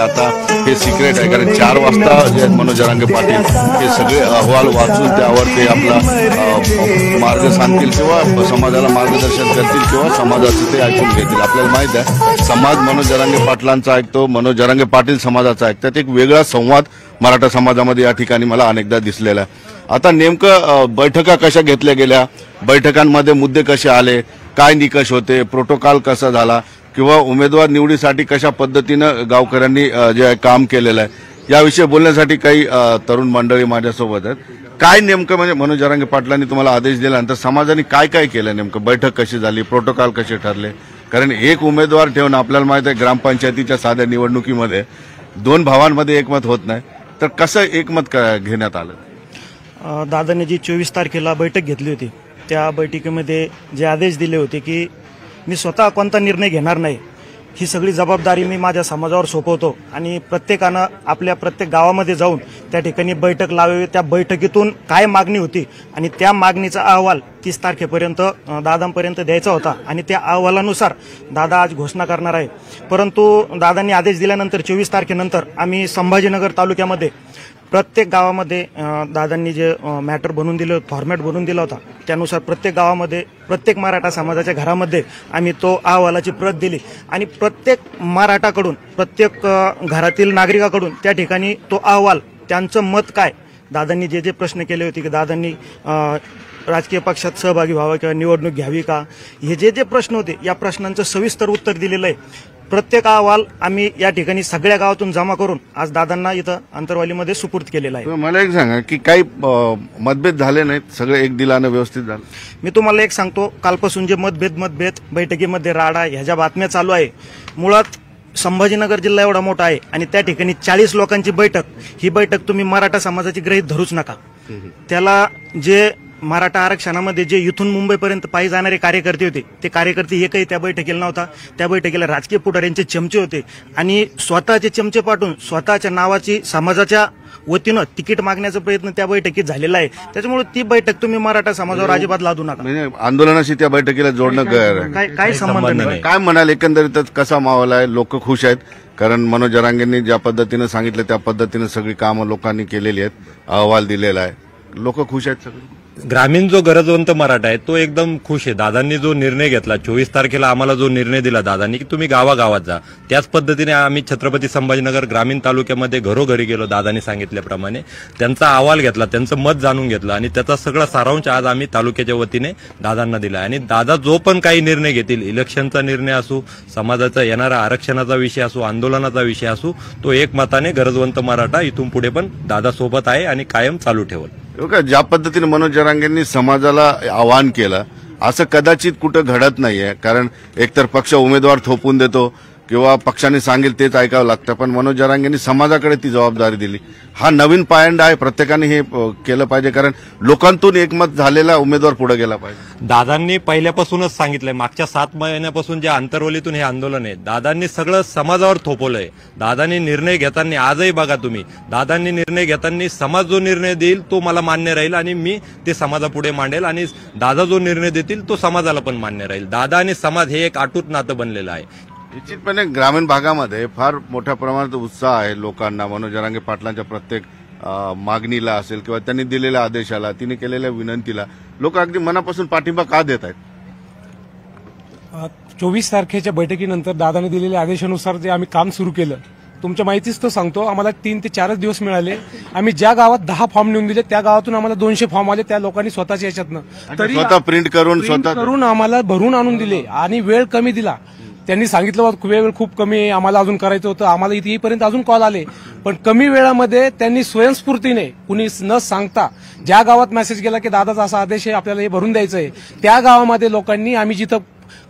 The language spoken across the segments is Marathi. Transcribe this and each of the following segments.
आता हे सिक्रेट आहे, कारण 4 वाजता जे मनोज जरांगे पाटील हे सगळे अहवाल वाचून त्यावर ते आपला मार्ग सांगतील किंवा समाजाला मार्गदर्शन करतील किंवा समाजाचं ते ऐकून घेतील. आपल्याला माहित आहे समाज मनोज जरांगे पाटलांचा ऐकतो, मनोज जरांगे पाटील समाजाचा ऐकतात. एक वेगळा संवाद मराठा समाजामध्ये या ठिकाणी मला अनेकदा दिसलेला आहे. आता नेमकं बैठका कशा घेतल्या गेल्या, बैठकांमध्ये मुद्दे कसे आले, काय निकष होते, प्रोटोकॉल कसा झाला किंवा उमेदवार निवडीसाठी कशा पद्धतीनं गावकऱ्यांनी जे काम केलेलं आहे याविषयी बोलण्यासाठी काही तरुण मंडळी माझ्यासोबत आहेत. काय नेमकं म्हणजे मनोज जरांगे पाटलांनी तुम्हाला आदेश दिल्यानंतर समाजाने काय काय केलं, नेमकं बैठक कशी झाली, प्रोटोकॉल कसे ठरले? कारण एक उमेदवार ठेवणं आपल्याला माहित आहे ग्रामपंचायतीच्या साध्या निवडणुकीमध्ये 2 भावांमध्ये एकमत होत नाही, तर कसं एकमत घेण्यात आलं? दादाने जी 24 तारखेला बैठक घेतली होती त्या बैठकीमध्ये जे आदेश दिले होते की मी स्वतः कोणता निर्णय घेणार नाही, ही सगळी जबाबदारी मी माझ्या समाजावर सोपवतो आणि प्रत्येकानं आपल्या प्रत्येक गावामध्ये जाऊन त्या ठिकाणी बैठक लावावी. त्या बैठकीतून काय मागणी होती आणि त्या मागणीचा अहवाल 30 तारखेपर्यंत दादांपर्यंत द्यायचा होता आणि त्या अहवालानुसार दादा आज घोषणा करणार आहे. परंतु दादांनी आदेश दिल्यानंतर 24 तारखेनंतर आम्ही संभाजीनगर तालुक्यामध्ये प्रत्येक गावामध्ये दादांनी जे मॅटर बनवून दिलं, फॉर्मॅट बनवून दिला होता त्यानुसार प्रत्येक गावामध्ये प्रत्येक मराठा समाजाच्या घरामध्ये आम्ही तो अहवालाची प्रत दिली आणि प्रत्येक मराठाकडून प्रत्येक घरातील नागरिकाकडून त्या ठिकाणी तो अहवाल त्यांचं मत काय, दादांनी जे जे प्रश्न केले होते की दादांनी राजकीय पक्षात सहभागी व्हावं किंवा निवडणूक घ्यावी का, हे जे जे प्रश्न होते या प्रश्नांचं सविस्तर उत्तर दिलेलं आहे. प्रत्येक अहवाल आम्ही या ठिकाणी सगळ्या गावातून जमा करून आज दादांना इथं अंतरवालीमध्ये सुपूर्द केलेला आहे. मला एक सांगा की काही मतभेद झाले नाहीत, सगळे एक दिलानं व्यवस्थित झालं? मी तुम्हाला एक सांगतो, कालपासून जे मतभेद बैठकीमध्ये राडा ह्या ज्या बातम्या चालू आहे, मुळात संभाजीनगर जिल्हा एवढा मोठा आहे आणि त्या ठिकाणी 40 लोकांची बैठक, ही बैठक तुम्ही मराठा समाजाची गृहीत धरूच नका. त्याला जे मराठा आरक्षणामध्ये जे इथून मुंबईपर्यंत पायी जाणारे कार्यकर्ते होते ते कार्यकर्ते एकही त्या बैठकीला नव्हता. त्या बैठकीला राजकीय पुढाऱ्यांचे चमचे होते आणि स्वतःचे चमचे पाठवून स्वतःच्या नावाची समाजाच्या वतीनं तिकीट मागण्याचा प्रयत्न त्या बैठकीत झालेला आहे. त्याच्यामुळे ती बैठक तुम्ही मराठा समाजावर अजिबात लादू नका. म्हणजे आंदोलनाशी त्या बैठकीला जोडणं काय संबंध नाही. काय म्हणाल एकंदरीतच कसा माहोल आहे? लोक खुश आहेत कारण मनोज जरांगेंनी ज्या पद्धतीनं सांगितलं त्या पद्धतीनं सगळी कामं लोकांनी केलेली आहेत, अहवाल दिलेला आहे, लोक खुश आहेत सगळे. ग्रामीण जो गरजवंत मराठा आहे तो एकदम खुश आहे. दादांनी जो निर्णय घेतला 24 तारखेला आम्हाला जो निर्णय दिला दादांनी की तुम्ही गावागावात जा, त्याच पद्धतीने आम्ही छत्रपती संभाजीनगर ग्रामीण तालुक्यामध्ये घरोघरी गेलो. दादांनी सांगितल्याप्रमाणे त्यांचा अहवाल घेतला, त्यांचं मत जाणून घेतलं आणि त्याचा सगळा सारांश आज आम्ही तालुक्याच्या वतीने दादांना दिला. आणि दादा जो पण काही निर्णय घेतील, इलेक्शनचा निर्णय असो, समाजाचा येणारा आरक्षणाचा विषय असो, आंदोलनाचा विषय असो, तो एकमताने गरजवंत मराठा इथून पुढे पण दादा सोबत आहे आणि कायम चालू ठेवल. ज्या पद्धतीने मनोज जरांगेंनी समाजाला आवाहन केलं असं कदाचित कुठं घडत नाहीये. कारण एकतर पक्ष उमेदवार थोपून देतो किंवा पक्षाने सांगेल तेच ऐकावं लागतं, पण मनोज जरांगेंनी समाजाकडे ती जबाबदारी दिली. हा नवीन पायंडा आहे, प्रत्येकाने हे केलं पाहिजे कारण लोकांतून एकमत झालेला उमेदवार पुढे गेला पाहिजे. दादांनी पहिल्यापासूनच सांगितलंय, मागच्या 7 महिन्यापासून जे आंतरवलीतून हे आंदोलन आहे दादांनी सगळं समाजावर थोपवलंय. दादांनी निर्णय घेताना आजही बघा तुम्ही, दादांनी निर्णय घेताना समाज जो निर्णय देईल तो मला मान्य राहील आणि मी ते समाजापुढे मांडेल आणि दादा जो निर्णय देतील तो समाजाला पण मान्य राहील. दादा आणि समाज हे एक अटूट नातं बनलेलं आहे. निश्चितपणे ग्रामीण भागामध्ये फार मोठ्या प्रमाणात उत्साह आहे लोकांना मनोज जरांगे पाटलांच्या प्रत्येक मागणीला असेल किंवा त्यांनी दिलेल्या आदेशाला, तिने केलेल्या विनंतीला लोक अगदी मनापासून पाठिंबा का देत आहेत? 24 तारखेच्या बैठकीनंतर दादाने दिलेल्या आदेशानुसार जे आम्ही काम सुरू केलं, तुमच्या माहितीच तो सांगतो, आम्हाला 3 ते 4 दिवस मिळाले. आम्ही ज्या गावात 10 फॉर्म लिहून दिले त्या गावातून आम्हाला 200 फॉर्म आले. त्या लोकांनी स्वतःच्या याच्यातनं तरी स्वतः प्रिंट करून आम्हाला भरून आणून दिले आणि वेळ कमी दिला. त्यांनी सांगितलं वेळ खूप कमी आहे, आम्हाला अजून करायचं होतं, आम्हाला इथे येईपर्यंत अजून कॉल आले, पण कमी वेळामध्ये त्यांनी स्वयंस्फूर्तीने कुणी न सांगता ज्या गावात मेसेज गेला की दादाचा असा आदेश आहे आपल्याला हे भरून द्यायचं आहे, त्या गावामध्ये लोकांनी आम्ही जिथं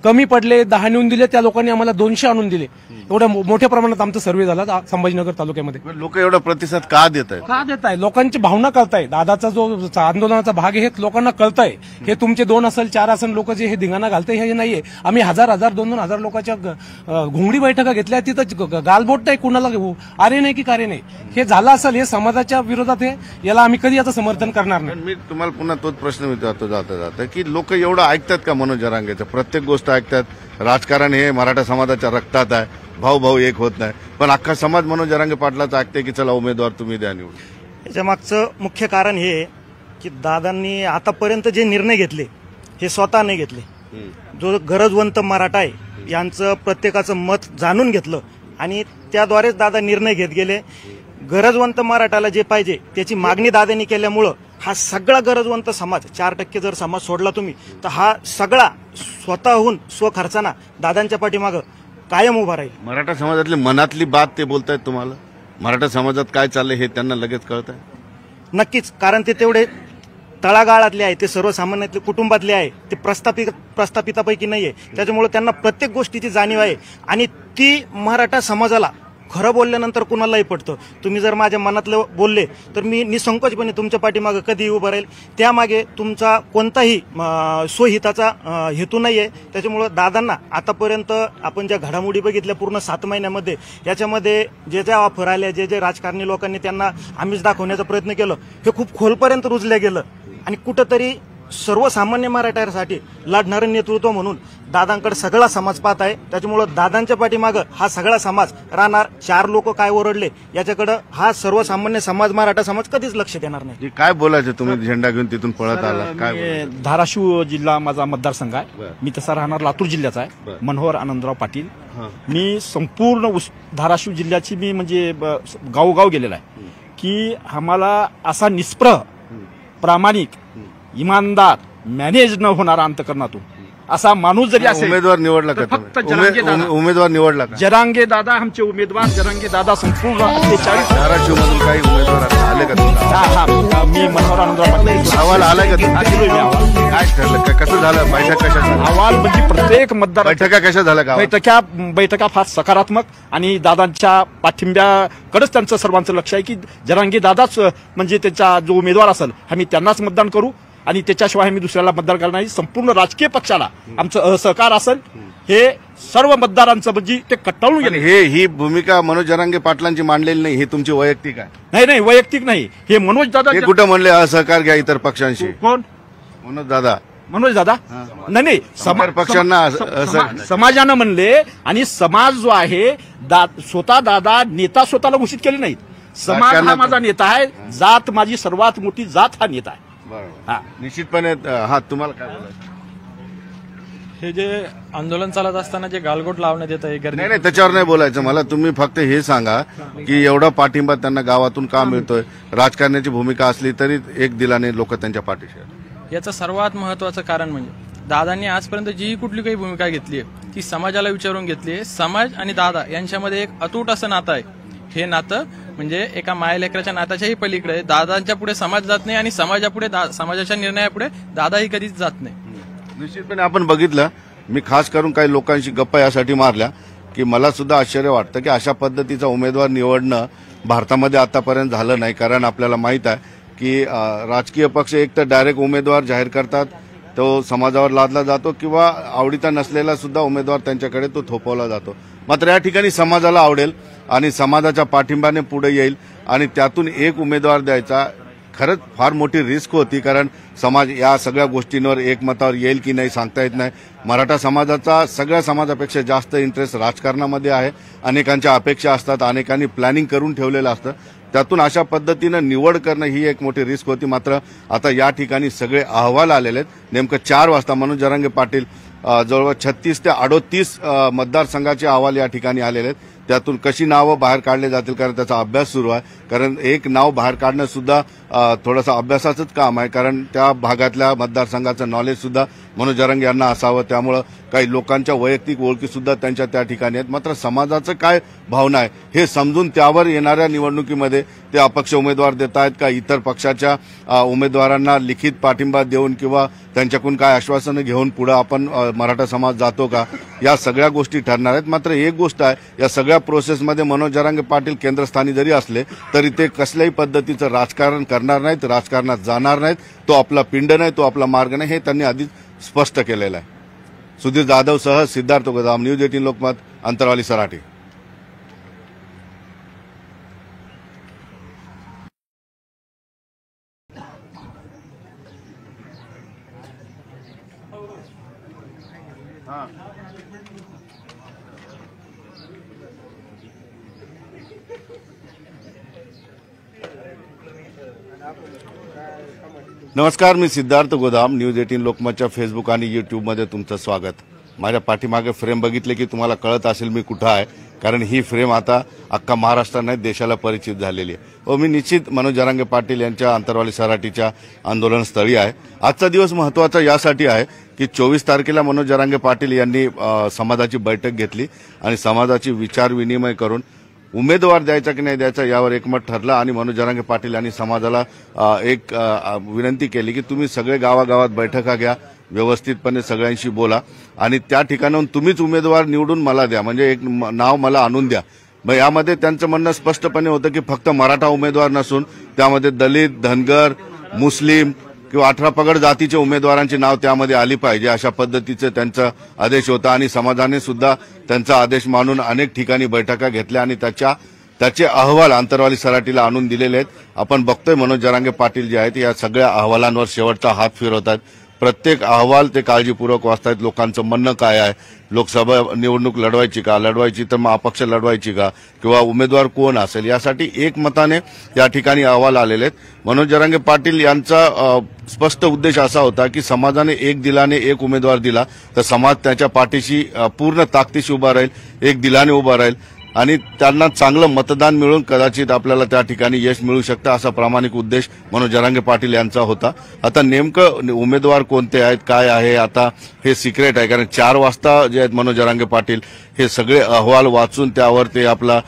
कमी पडले 10 नेऊन दिले त्या लोकांनी आम्हाला 200 आणून दिले. एवढ्या मोठ्या प्रमाणात आमचा सर्व्हे झाला संभाजीनगर तालुक्यामध्ये. लोक एवढा प्रतिसाद का देत आहेत? लोकांची भावना कळताय, दादाचा जो आंदोलनाचा भाग आहे हे लोकांना कळताय. हे तुमचे 2 असेल 4 असेल लोक जे हे धिंगाणा घालताय हे नाहीये. आम्ही 1000 2,000 लोकांच्या घोंगडी बैठका घेतल्या, तिथं गालबोट नाही कुणाला अरे नाही की कार्य नाही. हे झालं असेल हे समाजाच्या विरोधात आहे, याला आम्ही कधी याचं समर्थन करणार नाही. मी तुम्हाला पुन्हा तोच प्रश्न विचारतो जाता जाता की लोक एवढं ऐकतात का मनोज जरांगेचं? प्रत्येक गोष्ट ऐकतात, राजकारण हे मराठा समाजाच्या रक्तात आहे, भाऊ भाऊ एक होत नाही, पण अख्खा समाज मनोज जरांगे पाटलाचं ऐकते की चला उमेदवार तुम्ही द्या निवडून. याच्या मागचं मुख्य कारण हे आहे की दादांनी आतापर्यंत जे निर्णय घेतले हे स्वतः नाही घेतले. जो गरजवंत मराठा आहे यांचं प्रत्येकाचं मत जाणून घेतलं आणि त्याद्वारेच दादा निर्णय घेत गेले. गरजवंत मराठाला जे पाहिजे त्याची मागणी दादांनी केल्यामुळं हा सगळा गरजवंत समाज 4% जर समाज सोडला तुम्ही तर हा सगळा स्वतःहून स्वखर्चाना दादांच्या पाठीमागं कायम उभा राहील. मराठा समाजातली मनातली बात ते बोलतायत तुम्हाला, मराठा समाजात काय चाललंय हे त्यांना लगेच कळत आहे. नक्कीच, कारण ते तेवढे तळागाळातले आहे, ते सर्वसामान्यातले कुटुंबातले आहे, ते प्रस्थापितापैकी नाहीये. त्याच्यामुळे त्यांना प्रत्येक गोष्टीची जाणीव आहे आणि ती मराठा समाजाला खरं बोलल्यानंतर कुणालाही पडतं. तुम्ही जर माझ्या मनातलं बोलले तर मी निसंकोचपणे तुमच्या पाठीमागे कधीही उभं राहील. त्यामागे तुमचा कोणताही स्वहिताचा हेतू नाहीये. त्याच्यामुळं दादांना आतापर्यंत आपण ज्या घडामोडी बघितल्या पूर्ण 7 महिन्यामध्ये, याच्यामध्ये जे ज्या ऑफर आल्या, जे राजकारणी लोकांनी त्यांना आमिष दाखवण्याचा प्रयत्न केलं, हे खूप खोलपर्यंत रुजलं गेलं आणि कुठंतरी सर्वसामान्य मराठ्यांसाठी लढणारं नेतृत्व म्हणून दादांकडे सगळा समाज पाहत आहे. त्याच्यामुळं दादांच्या पाठीमागं हा सगळा समाज राहणार. 4 लोक काय ओरडले याच्याकडे हा सर्वसामान्य समाज, मराठा समाज कधीच लक्ष देणार नाही. काय बोलायचं, तुम्ही झेंडा घेऊन तिथून पळत आला, काय बोलायचं? धाराशिव जिल्हा माझा मतदारसंघ आहे. मी तसा राहणार लातूर जिल्ह्याचा आहे. मनोहर आनंदराव पाटील. मी संपूर्ण धाराशिव जिल्ह्याची मी म्हणजे गावोगाव गेलेला आहे की आम्हाला असा निष्प्रह, प्रामाणिक, इमानदार, मॅनेज न होणारा अंतकरणातून असा माणूस जरी असेल. उमेदवार निवडला का फक्त तुम्ही? उमेदवार निवडला का? जरांगे दादा आमचे उमेदवार. जरांगे दादा संपूर्ण 48 धाराशिव मधून काही उमेदवार आले का तुम्हाला? मी मनोहर आनंदराव पाटील. अहवाल आलाय का तुम्ही? काय ठरलं, कसं झालं, बैठक कशा झाल्या? अहवाल म्हणजे प्रत्येक मतदार बैठका कशा झाल्या का? बैठका फार सकारात्मक आणि दादांच्या पाठिंब्याकडेच त्यांचं सर्वांचं लक्ष आहे की जरांगे दादाच म्हणजे त्यांचा जो उमेदवार असेल आम्ही त्यांनाच मतदान करू आणि त्याच्याशिवाय आम्ही दुसऱ्याला मतदान करणार नाही. संपूर्ण राजकीय पक्षाला आमचं असहकार असेल हे सर्व मतदारांचं म्हणजे ते कट्टाळून गेले. ही भूमिका मनोज जरांगे पाटलांची मांडलेली नाही, ही तुमची वैयक्तिक आहे? नाही, वैयक्तिक नाही. हे मनोज दादा. हे कुठं म्हणले असहकार घ्या इतर पक्षांशी? कोण? मनोज दादा. नाही, पक्षांना समाजानं म्हणले आणि समाज जो आहे स्वतः दादा नेता स्वतःला घोषित केले नाहीत. समाज हा माझा नेता आहे, जात माझी सर्वात मोठी जात हा नेता आहे. निश्चितपणे. हा, तुम्हाला काय बोलायचं? हे जे आंदोलन चालत असताना जे गालगोट लावण्यात येत आहे, नाही त्याच्यावर नाही बोलायचं मला. तुम्ही फक्त हे सांगा की एवढा पाठिंबा त्यांना गावातून का मिळतोय? राजकारणाची भूमिका असली तरी एक दिलाने लोक त्यांच्या पाठीशी आहेत. याचं सर्वात महत्वाचं कारण म्हणजे दादांनी आजपर्यंत जी कुठली काही भूमिका घेतली आहे ती समाजाला विचारून घेतली आहे. समाज आणि दादा यांच्यामध्ये एक अतूट असं नातं आहे. हे नातं म्हणजे एका मायलेकराच्या नात्याच्याही पलीकडे आहे. दादांच्या पुढे समाज जात नाही आणि समाजापुढे समाजाच्या निर्णयापुढे दादाही कधीच जात नाही. निश्चितपणे आपण बघितलं. मी खास करून काही लोकांशी गप्पा यासाठी मारल्या की मला सुद्धा आश्चर्य वाटतं की अशा पद्धतीचा उमेदवार निवडणं भारतामध्ये आतापर्यंत झालं नाही. कारण आपल्याला माहित आहे की राजकीय पक्ष एक तर डायरेक्ट उमेदवार जाहीर करतात, तो समाजावर लादला जातो किंवा आवडीचा नसलेला सुद्धा उमेदवार त्यांच्याकडे तो थोपवला जातो. मात्र या ठिकाणी समाजाला आवडेल आणि समाजाच्या पाठिंब्याने पुढे येईल आणि त्यातून एक उमेदवार द्यायचा खरंच फार मोठी रिस्क होती. कारण समाज या सगळ्या गोष्टींवर एकमतावर येईल की नाही सांगता येत नाही. मराठा समाजाचा सगळ्या समाजापेक्षा जास्त इंटरेस्ट राजकारणामध्ये आहे. अनेकांच्या अपेक्षा असतात, अनेकांनी प्लॅनिंग करून ठेवलेलं असतं. त्यातून अशा पद्धतीनं निवड करणं ही एक मोठी रिस्क होती. मात्र आता या ठिकाणी सगळे अहवाल आलेले आहेत. नेमकं 4 वाजता मनोज जरांगे पाटील जवळपास 36 ते 38 मतदारसंघाचे अहवाल या ठिकाणी आलेले आहेत. त्यातून कशी नावं बाहेर काढले जातील कारण त्याचा अभ्यास सुरू आहे. कारण एक नाव बाहेर काढणं सुद्धा थोडंसं अभ्यासाचंच काम आहे. कारण त्या भागातल्या मतदारसंघाचं नॉलेज सुद्धा मनोज जरांगे यांना असावं. त्यामुळं काही लोकांच्या वैयक्तिक ओळखी सुद्धा त्यांच्या त्या ठिकाणी आहेत. मात्र समाजाचं काय भावना आहे हे समजून त्यावर येणाऱ्या निवडणुकीमध्ये ते अपक्ष उमेदवार देत आहेत का इतर पक्षाच्या उमेदवारांना लिखित पाठिंबा देऊन किंवा त्यांच्याकडून काय आश्वासनं घेऊन पुढे आपण मराठा समाज जातो का, या सगळ्या गोष्टी ठरणार आहेत. मात्र एक गोष्ट आहे, या सगळ्या प्रोसेसमध्ये मनोज जरांगे पाटील केंद्रस्थानी जरी असले तरी ते कसल्याही पद्धतीचं राजकारण करणार नाहीत, राजकारणात जाणार नाहीत. तो आपला पिंड नाही, तो आपला मार्ग नाही, हे त्यांनी आधीच स्पष्ट केलेलं आहे. सुधीर जाधव सह सिद्धार्थ गोदाम, न्यूज 18 लोकमत, अंतरवाली, सराठी. नमस्कार, मी सिद्धार्थ गोदाम. न्यूज 18 लोकमतच्या फेसबुक आणि यूट्यूबमध्ये तुमचं स्वागत. माझ्या पाठीमागे फ्रेम बघितले की तुम्हाला कळत असेल मी कुठं आहे, कारण ही फ्रेम आता अख्खा महाराष्ट्र नाही देशाला परिचित झालेली आहे. व मी निश्चित मनोज जरांगे पाटील यांच्या अंतरवाली सराटीच्या आंदोलनस्थळी आहे. आजचा दिवस महत्त्वाचा यासाठी आहे की 24 तारखेला मनोज जरांगे पाटील यांनी समाजाची बैठक घेतली आणि समाजाची विचार विनिमय करून उमेदवार द्यायचा की नाही द्यायचा यावर एकमत ठरलं. आणि मनोज जरांगे पाटील यांनी समाजाला एक विनंती केली की तुम्ही सगळे गावागावात बैठका घ्या, व्यवस्थितपणे सगळ्यांशी बोला आणि त्या ठिकाणाहून तुम्हीच उमेदवार निवडून मला द्या, म्हणजे एक नाव मला आणून द्या. मग यामध्ये त्यांचं म्हणणं स्पष्टपणे होतं की फक्त मराठा उमेदवार नसून त्यामध्ये दलित, धनगर, मुस्लिम किंवा 18 पगड जातीच्या उमेदवारांची नाव त्यामध्ये आली पाहिजे, अशा पद्धतीचे त्यांचा आदेश होता. आणि समाजाने सुद्धा त्यांचा आदेश मानून अनेक ठिकाणी बैठका घेतल्या आणि त्याचे अहवाल अंतरवाली सराटीला आणून दिलेले आहेत. आपण बघतोय मनोज जरांगे पाटील जे आहेत या सगळ्या अहवालांवर शेवटचा हात फिरवतात. प्रत्येक अहवाल ते काळजीपूर्वक वाचतायत. लोकांचं म्हणणं काय आहे, लोकसभा निवडणूक लढवायची का, लढवायची तर मग अपक्ष लढवायची का, किंवा उमेदवार कोण असेल, यासाठी एकमताने या ठिकाणी अहवाल आलेले आहेत. मनोज जरांगे पाटील यांचा स्पष्ट उद्देश असा होता की समाजाने एक दिलाने एक उमेदवार दिला तर समाज त्याच्या पाठीशी पूर्ण ताकदीशी उभा राहील, एक दिलाने उभा राहील आणि त्यांना चांगलं मतदान मिळून कदाचित आपल्याला त्या ठिकाणी यश मिळू शकतं, असा प्रामाणिक उद्देश मनोज जरांगे पाटील यांचा होता. आता नेमकं उमेदवार कोणते आहेत, काय आहे, आता हे सिक्रेट आहे. कारण 4 वाजता जे आहेत मनोज जरांगे पाटील हे सगळे अहवाल वाचून त्यावर ते आपला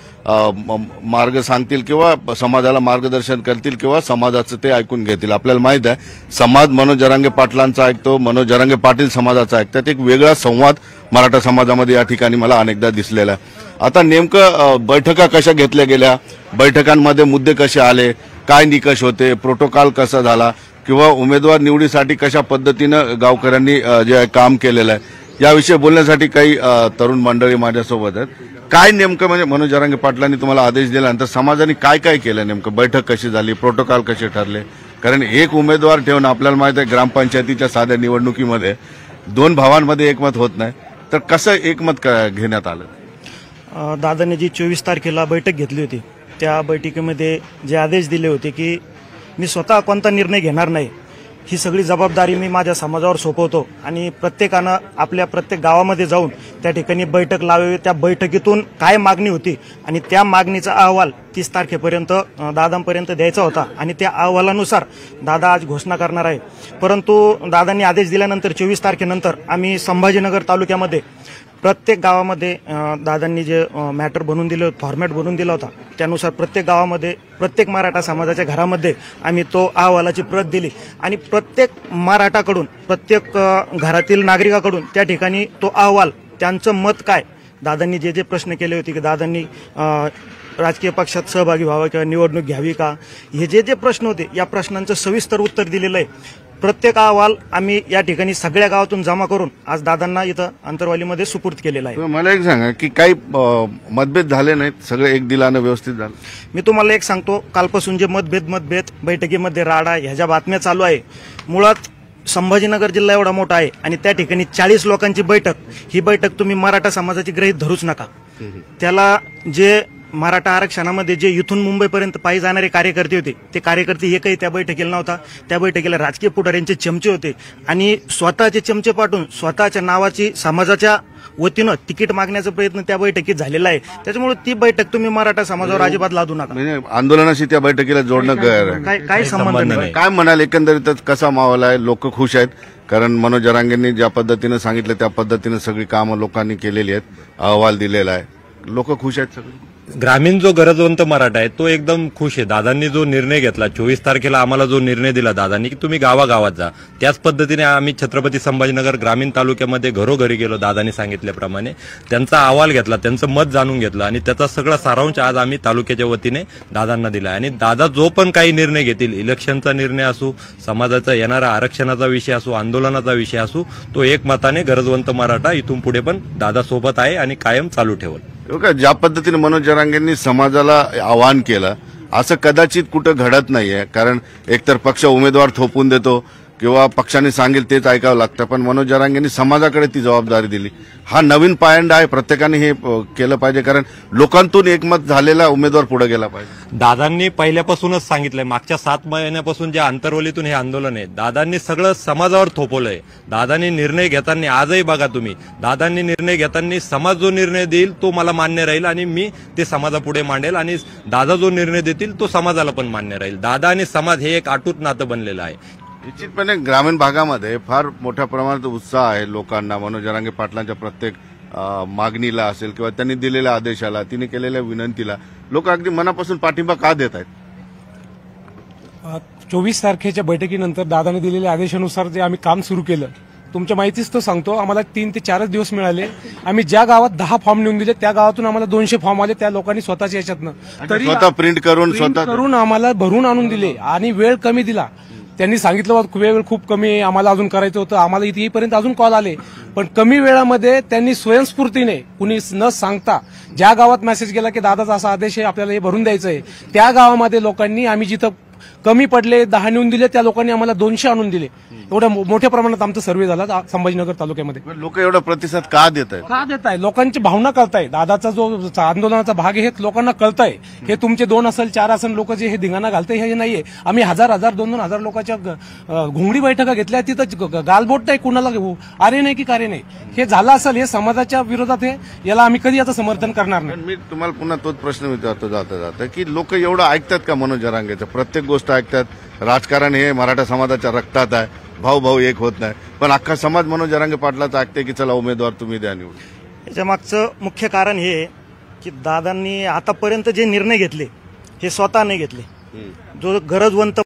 मार्ग सांगतील किंवा समाजाला मार्गदर्शन करतील किंवा समाजाचं ते ऐकून घेतील. आपल्याला माहित आहे समाज मनोज जरांगे पाटलांचा ऐकतो, मनोज जरांगे पाटील समाजाचा ऐकतात. एक वेगळा संवाद मराठा समाजामध्ये या ठिकाणी मला अनेकदा दिसलेला आहे. आता नेमकं बैठका कशा घेतल्या गेल्या, बैठकांमध्ये मुद्दे कसे आले, काय निकष होते, प्रोटोकॉल कसा झाला किंवा उमेदवार निवडीसाठी कशा पद्धतीनं गावकऱ्यांनी जे काम केलेलं आहे याविषयी बोलण्यासाठी काही तरुण मंडळी माझ्यासोबत आहेत. काय नेमकं म्हणजे मनोज जरांगे पाटलांनी तुम्हाला आदेश दिल्यानंतर समाजाने काय काय केलं, नेमकं बैठक कशी झाली, प्रोटोकॉल कसे ठरले? कारण एक उमेदवार ठेवून आपल्याला माहिती आहे ग्रामपंचायतीच्या साध्या निवडणुकीमध्ये 2 भावांमध्ये एकमत होत नाही, तर कसं एकमत घेण्यात आलं? दादाने जी 24 तारखेला बैठक घेतली होती त्या बैठकीमध्ये जे आदेश दिले होते की मी स्वतः कोणता निर्णय घेणार नाही, ही सगळी जबाबदारी मी माझ्या समाजावर सोपवतो आणि प्रत्येकानं आपल्या प्रत्येक गावामध्ये जाऊन त्या ठिकाणी बैठक लावावी. त्या बैठकीतून काय मागणी होती आणि त्या मागणीचा अहवाल 30 तारखेपर्यंत दादांपर्यंत द्यायचा होता आणि त्या अहवालानुसार दादा आज घोषणा करणार आहे. परंतु दादांनी आदेश दिल्यानंतर 24 तारखेनंतर आम्ही संभाजीनगर तालुक्यामध्ये प्रत्येक गावामध्ये दादांनी जे मॅटर बनवून दिलं, फॉर्मॅट बनवून दिला होता त्यानुसार प्रत्येक गावामध्ये प्रत्येक मराठा समाजाच्या घरामध्ये आम्ही तो अहवालाची प्रत दिली आणि प्रत्येक मराठाकडून प्रत्येक घरातील नागरिकाकडून त्या ठिकाणी तो अहवाल, त्यांचं मत काय, दादांनी जे जे प्रश्न केले होते की दादांनी राजकीय पक्षात सहभागी व्हावं किंवा निवडणूक घ्यावी का, हे जे जे प्रश्न होते या प्रश्नांचं सविस्तर उत्तर दिलेलं आहे. प्रत्येक अहवाल आम्ही या ठिकाणी सगळ्या गावातून जमा करून आज दादांना इथं अंतरवालीमध्ये सुपूर्द केलेला आहे. मला एक सांगा की काही मतभेद झाले नाहीत, सगळे एक दिलानं व्यवस्थित झालं? मी तुम्हाला एक सांगतो, कालपासून जे मतभेद बैठकीमध्ये राडा ह्या ज्या बातम्या चालू आहे, मुळात संभाजीनगर जिल्हा एवढा मोठा आहे आणि त्या ठिकाणी 40 लोकांची बैठक, ही बैठक तुम्ही मराठा समाजाची गृहीत धरूच नका. त्याला जे मराठा आरक्षणामध्ये जे इथून मुंबईपर्यंत पायी जाणारे कार्यकर्ते होते ते कार्यकर्ते एकही त्या बैठकीला नव्हता. त्या बैठकीला राजकीय पुढाऱ्यांचे चमचे होते आणि स्वतःचे चमचे पाठवून स्वतःच्या नावाची समाजाच्या वतीनं तिकीट मागण्याचा प्रयत्न त्या बैठकीत झालेला आहे. त्याच्यामुळे ती बैठक तुम्ही मराठा समाजावर अजिबात लादू नका. म्हणजे आंदोलनाशी त्या बैठकीला जोडणं गैर आहे. काय संबंध नाही. काय म्हणाल, एकंदरीतच कसा माहोल आहे? लोक खुश आहेत? कारण मनोज जरांगेंनी ज्या पद्धतीनं सांगितलं त्या पद्धतीनं सगळी कामं लोकांनी केलेली आहेत, अहवाल दिलेला आहे, लोक खुश आहेत सगळे. ग्रामीण जो गरजवंत मराठा आहे तो एकदम खुश आहे. दादांनी जो निर्णय घेतला 24 तारखेला आम्हाला जो निर्णय दिला दादांनी की तुम्ही गावागावात जा, त्याच पद्धतीने आम्ही छत्रपती संभाजीनगर ग्रामीण तालुक्यामध्ये घरोघरी गेलो. दादांनी सांगितल्याप्रमाणे त्यांचा अहवाल घेतला, त्यांचं मत जाणून घेतलं आणि त्याचा सगळा सारांश आज आम्ही तालुक्याच्या वतीने दादांना दिला. आणि दादा जो पण काही निर्णय घेतील, इलेक्शनचा निर्णय असो, समाजाचा येणारा आरक्षणाचा विषय असो, आंदोलनाचा विषय असो, तो एकमताने गरजवंत मराठा इथून पुढे पण दादा सोबत आहे आणि कायम चालू ठेवल. ज्या पद्धतीने मनोज जरांगेंनी समाजाला आवाहन केलं असं कदाचित कुठं घडत नाहीये. कारण एकतर पक्ष उमेदवार थोपून देतो, किंवा पक्षाने सांगेल तेच ऐकावं लागतं, पण मनोज जरांगेंनी समाजाकडे ती जबाबदारी दिली. हा नवीन पायंडा आहे, प्रत्येकाने हे केलं पाहिजे, कारण लोकांतून एकमत झालेला उमेदवार पुढे गेला पाहिजे. दादांनी पहिल्यापासूनच सांगितलंय, मागच्या 7 महिन्यापासून जे आंतरवलीतून हे आंदोलन आहे, दादांनी सगळं समाजावर थोपवलंय. दादांनी निर्णय घेताना आजही बघा तुम्ही, दादांनी निर्णय घेताना समाज जो निर्णय देईल तो मला मान्य राहील आणि मी ते समाजापुढे मांडेल, आणि दादा जो निर्णय देतील तो समाजाला पण मान्य राहील. दादा आणि समाज हे एक अटूट नातं बनलेलं आहे. निश्चितपणे ग्रामीण भागामध्ये फार मोठ्या प्रमाणात उत्साह आहे लोकांना मनोज जरांगे पाटलांच्या प्रत्येक मागणीला असेल किंवा त्यांनी दिलेल्या आदेशाला, तिने केलेल्या विनंतीला लोक अगदी मनापासून पाठिंबा का देत आहेत? 24 तारखेच्या बैठकीनंतर दादाने दिलेल्या आदेशानुसार जे आम्ही काम सुरू केलं, तुमच्या माहितीच तो सांगतो, आम्हाला 3 ते 4 दिवस मिळाले. आम्ही ज्या गावात 10 फॉर्म नेऊन दिले त्या गावातून आम्हाला 200 फॉर्म आले, त्या लोकांनी स्वतःच्या याच्यातनं तरी स्वतः प्रिंट करून आम्हाला भरून आणून दिले आणि वेळ कमी दिला. त्यांनी सांगितलं वेळ खूप कमी आहे, आम्हाला अजून करायचं होतं, आम्हाला इथे येईपर्यंत अजून कॉल आले, पण कमी वेळामध्ये त्यांनी स्वयंस्फूर्तीने कुणी न सांगता ज्या गावात मेसेज गेला की दादाचा असा आदेश आहे आपल्याला हे भरून द्यायचं आहे, त्या गावामध्ये लोकांनी, आम्ही जिथं कमी पडले 10 नेऊन दिले त्या लोकांनी आम्हाला 200 आणून दिले. एवढ्या मोठ्या प्रमाणात आमचा सर्व्हे झाला संभाजीनगर तालुक्यामध्ये. लोक एवढा प्रतिसाद का देत आहेत? का देत आहे? लोकांची भावना कळताय, दादाचा जो आंदोलनाचा भाग आहे हे लोकांना कळताय. हे तुमचे 2 असेल 4 असेल लोक जे हे धिंगाणा घालते हे नाहीये. आम्ही 1000 2,000 लोकांच्या घोंगडी बैठका घेतल्या, तिथं गालबोट नाही कुणाला, अरे नाही की कार्य नाही, हे झालं असेल, हे समाजाच्या विरोधात आहे, याला आम्ही कधी याचं समर्थन करणार नाही. मी तुम्हाला पुन्हा तोच प्रश्न विचारतो जाता जाता की लोक एवढं ऐकतात का मनोज जरांगेचं? प्रत्येक गोष्ट ऐकतात. राजकारण हे मराठा समाजाच्या रक्तात आहे, भाऊ एक होत नाही, पण अख्खा समाज मनोज जरांगे पाटलाचं ऐकते की चला उमेदवार तुम्ही द्या निवडून. याच्या मागचं मुख्य कारण हे की दादांनी आतापर्यंत जे निर्णय घेतले हे स्वतः नाही घेतले. जो गरजवंत